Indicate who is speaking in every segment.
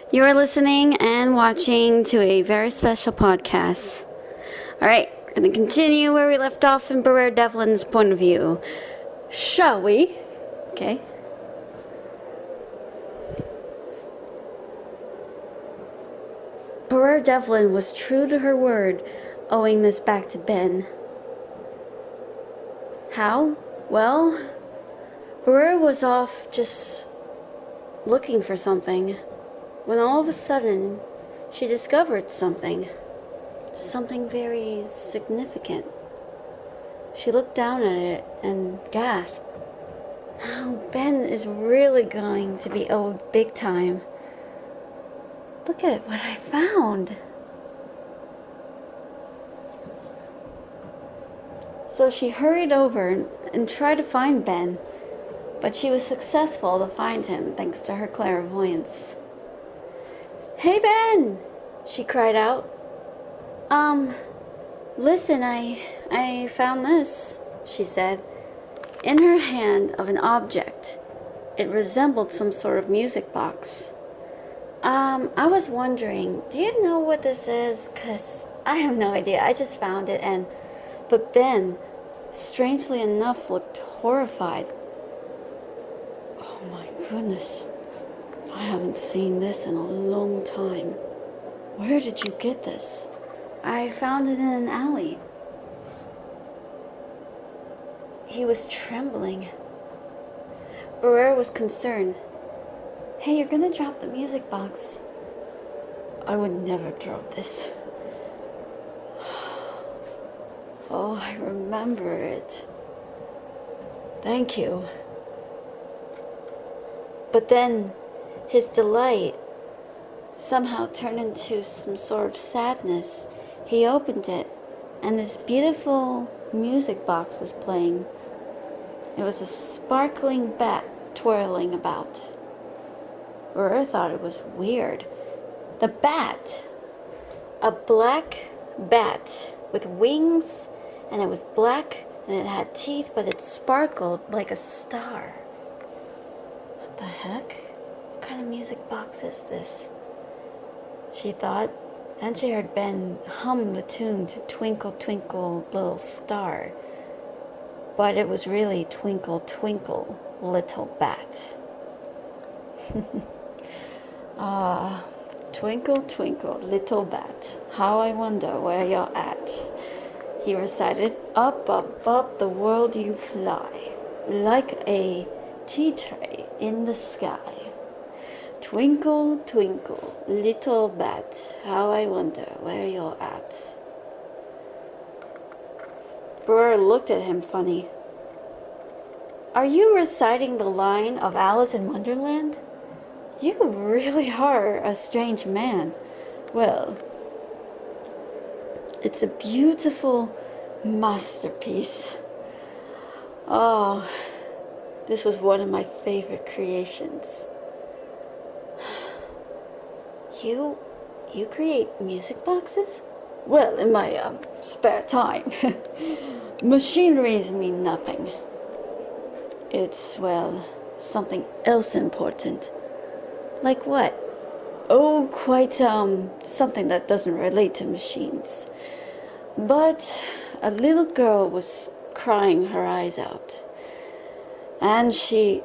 Speaker 1: You are listening and watching to a very special podcast. Alright, we're going to continue where we left off in Briar Devlin's point of view. Shall we? Okay. Briar Devlin was true to her word, owing this back to Ben. How? Well, Briar was off just looking for something, when all of a sudden she discovered something very significant. She looked down at it and gasped. Now Ben is really going to be owed big time. Look at what I found. So she hurried over and tried to find Ben, but she was successful to find him thanks to her clairvoyance. "Hey, Ben!" she cried out. Listen, I found this," she said. In her hand of an object. It resembled some sort of music box. I was wondering, do you know what this is? 'Cause I have no idea. I just found it but Ben, strangely enough, looked horrified. "Oh my goodness. I haven't seen this in a long time. Where did you get this?" "I found it in an alley." He was trembling. Briar was concerned. "Hey, you're gonna drop the music box." "I would never drop this." "Oh, I remember it. Thank you." But then his delight somehow turned into some sort of sadness. He opened it, and this beautiful music box was playing. It was a sparkling bat twirling about. Briar thought it was weird. The bat, a black bat with wings, and it was black, and it had teeth, but it sparkled like a star. What the heck? What kind of music box is this? She thought, and she heard Ben hum the tune to Twinkle, Twinkle, Little Star. But it was really Twinkle, Twinkle, Little Bat. Twinkle, twinkle, little bat, how I wonder where you're at. He recited, "Up above the world you fly, like a tea tray in the sky. Twinkle, twinkle, little bat, how I wonder where you're at." Briar looked at him funny. "Are you reciting the line of Alice in Wonderland? You really are a strange man." "Well, it's a beautiful masterpiece. Oh, this was one of my favorite creations." You create music boxes?" "Well, in my spare time. Machineries mean nothing. It's, well, something else important." "Like what?" "Oh, quite something that doesn't relate to machines. But a little girl was crying her eyes out. And she...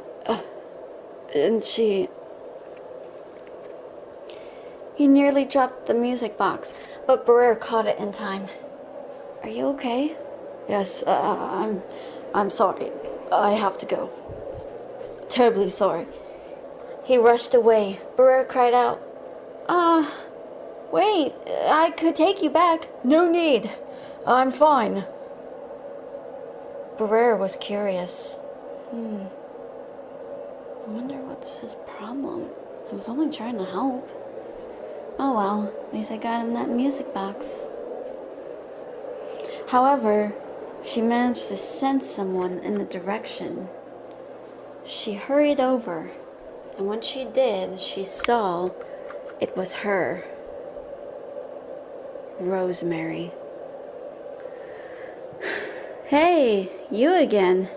Speaker 1: He nearly dropped the music box, but Briar caught it in time. "Are you okay?" "Yes, I'm sorry. I have to go. Terribly sorry." He rushed away. Briar cried out, "Wait, I could take you back." "No need. I'm fine." Briar was curious. I wonder what's his problem. I was only trying to help. Oh well, at least I got him that music box. However, she managed to sense someone in the direction. She hurried over, and when she did, she saw it was her. Rosemary. "Hey, you again.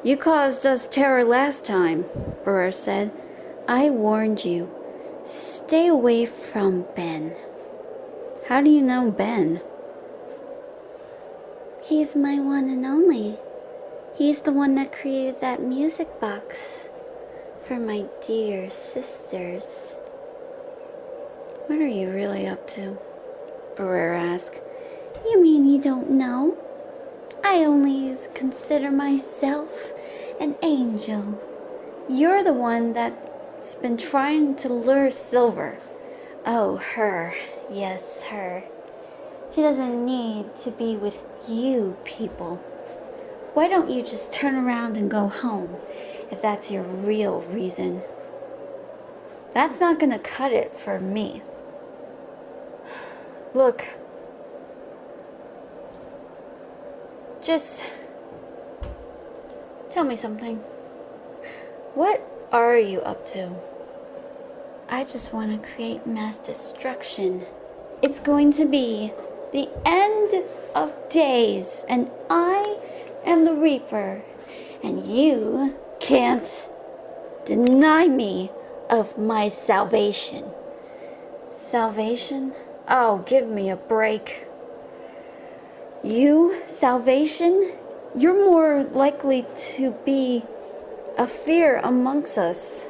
Speaker 1: You caused us terror last time," Briar said. "I warned you. Stay away from Ben. How do you know Ben? He's my one and only. He's the one that created that music box for my dear sisters. What are you really up to? Briar asked. You mean you don't know? I only consider myself an angel. You're the one that's been trying to lure Silver. Oh, her. Yes, her. She doesn't need to be with you people. Why don't you just turn around and go home, if that's your real reason? That's not gonna cut it for me. Look, just tell me something. What are you up to? I just want to create mass destruction. It's going to be the end of days, and I am the Reaper, and you can't deny me of my salvation. Salvation? Oh, give me a break. You, salvation? You're more likely to be a fear amongst us.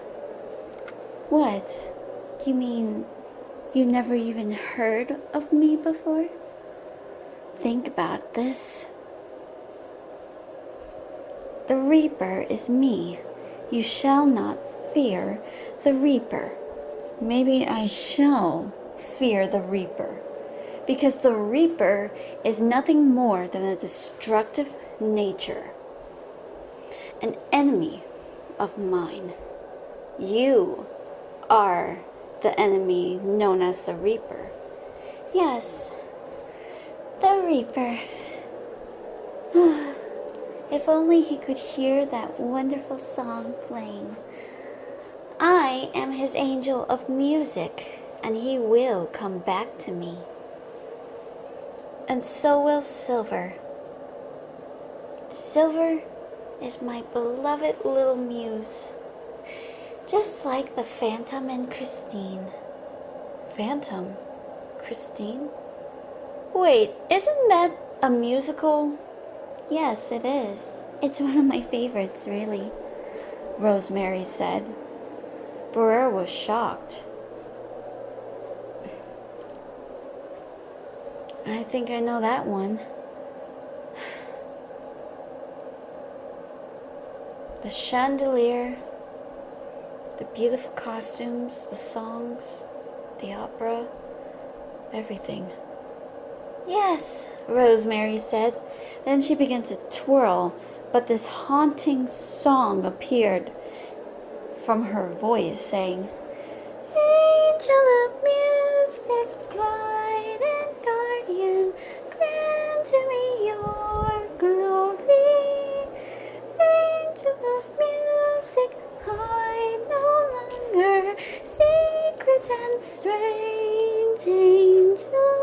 Speaker 1: What? You mean you never even heard of me before? Think about this. The Reaper is me. You shall not fear the Reaper. Maybe I shall fear the Reaper, because the Reaper is nothing more than a destructive nature, an enemy of mine. You are the enemy known as the Reaper. Yes, the Reaper. If only he could hear that wonderful song playing. I am his angel of music, and he will come back to me. And so will Silver. Silver is my beloved little muse, just like the Phantom and Christine. Phantom? Christine? Wait, isn't that a musical? Yes, it is. It's one of my favorites, really, Rosemary said. Briar was shocked. I think I know that one. The chandelier, the beautiful costumes, the songs, the opera, everything. Yes, Rosemary said. Then she began to twirl, but this haunting song appeared from her voice, saying, Angel of music, guide and guardian, grant to me your glory. Angel of music, hide no longer, secret and strange angel.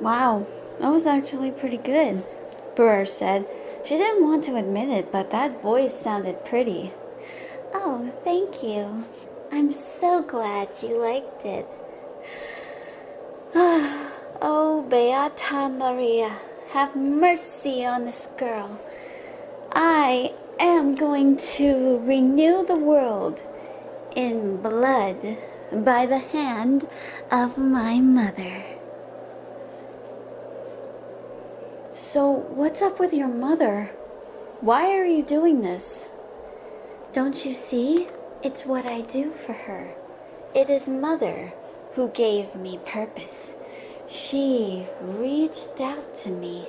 Speaker 1: Wow, that was actually pretty good, Briar said. She didn't want to admit it, but that voice sounded pretty. Oh, thank you. I'm so glad you liked it. Oh, Beata Maria, have mercy on this girl. I am going to renew the world in blood by the hand of my mother. So, what's up with your mother? Why are you doing this? Don't you see? It's what I do for her. It is Mother who gave me purpose. She reached out to me,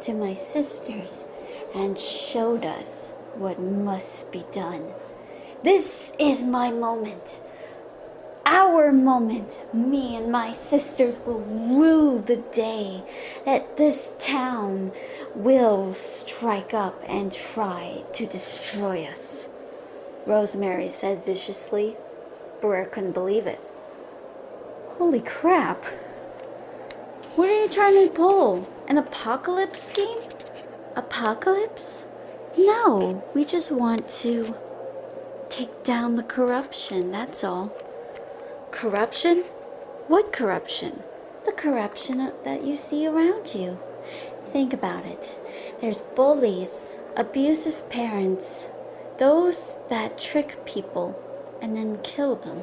Speaker 1: to my sisters, and showed us what must be done. This is my moment. Our moment. Me and my sisters will rue the day that this town will strike up and try to destroy us, Rosemary said viciously. Briar couldn't believe it. Holy crap. What are you trying to pull? An apocalypse scheme? Apocalypse? No, we just want to take down the corruption, that's all. Corruption? What corruption? The corruption that you see around you. Think about it. There's bullies, abusive parents, those that trick people and then kill them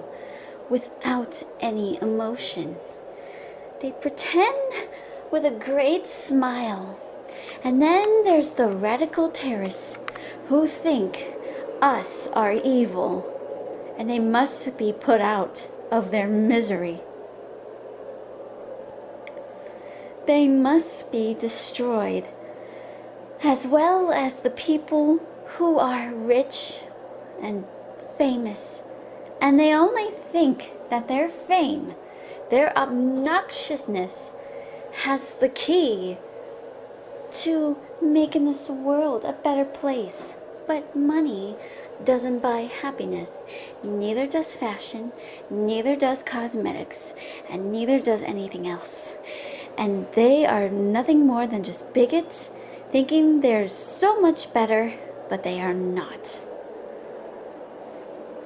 Speaker 1: without any emotion. They pretend with a great smile. And then there's the radical terrorists who think us are evil and they must be put out of their misery. They must be destroyed, as well as the people who are rich and famous, and they only think that their fame, their obnoxiousness, has the key to making this world a better place. But money doesn't buy happiness. Neither does fashion, neither does cosmetics, and neither does anything else. And they are nothing more than just bigots, thinking they're so much better, but they are not.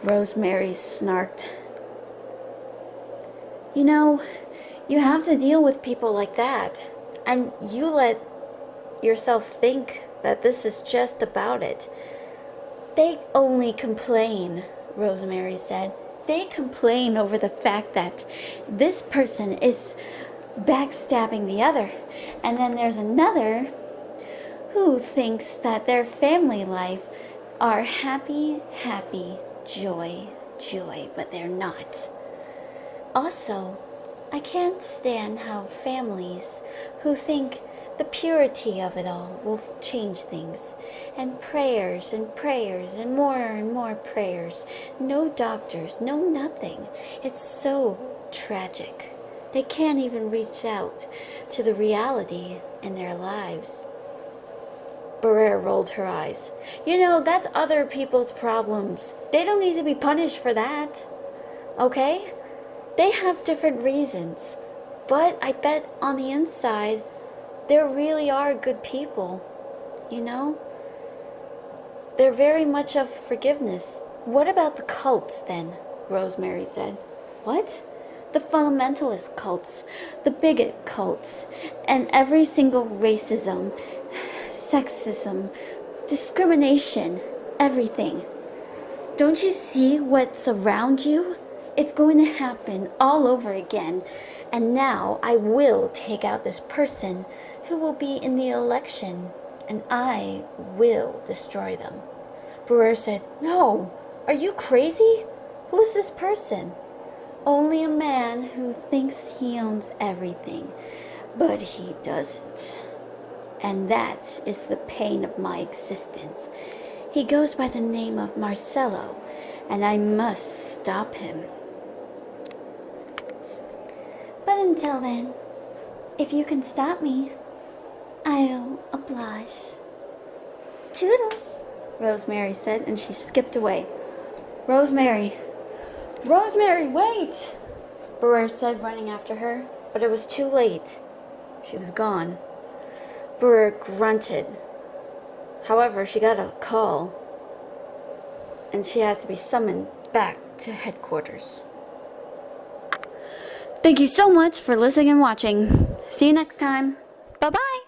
Speaker 1: Rosemary snarked. You know, you have to deal with people like that, and you let yourself think that this is just about it. They only complain, Rosemary said. They complain over the fact that this person is backstabbing the other, and then there's another who thinks that their family life are happy, joy, but they're not. Also, I can't stand how families who think the purity of it all will change things, and prayers and more prayers, no doctors, no nothing. It's so tragic. They can't even reach out to the reality in their lives. Briar rolled her eyes. You know, that's other people's problems. They don't need to be punished for that. Okay? They have different reasons. But I bet on the inside, there really are good people. You know? They're very much of forgiveness. What about the cults then? Rosemary said. What? The fundamentalist cults, the bigot cults, and every single racism, sexism, discrimination, everything. Don't you see what's around you? It's going to happen all over again. And now I will take out this person who will be in the election, and I will destroy them. Briar said, No, are you crazy? Who's this person? Only a man who thinks he owns everything, but he doesn't. And that is the pain of my existence. He goes by the name of Marcello, and I must stop him. But until then, if you can stop me, I'll oblige. Toodles, Rosemary said, and she skipped away. Rosemary, wait! Briar said, running after her, but it was too late. She was gone. Briar grunted. However, she got a call, and she had to be summoned back to headquarters. Thank you so much for listening and watching. See you next time. Bye-bye!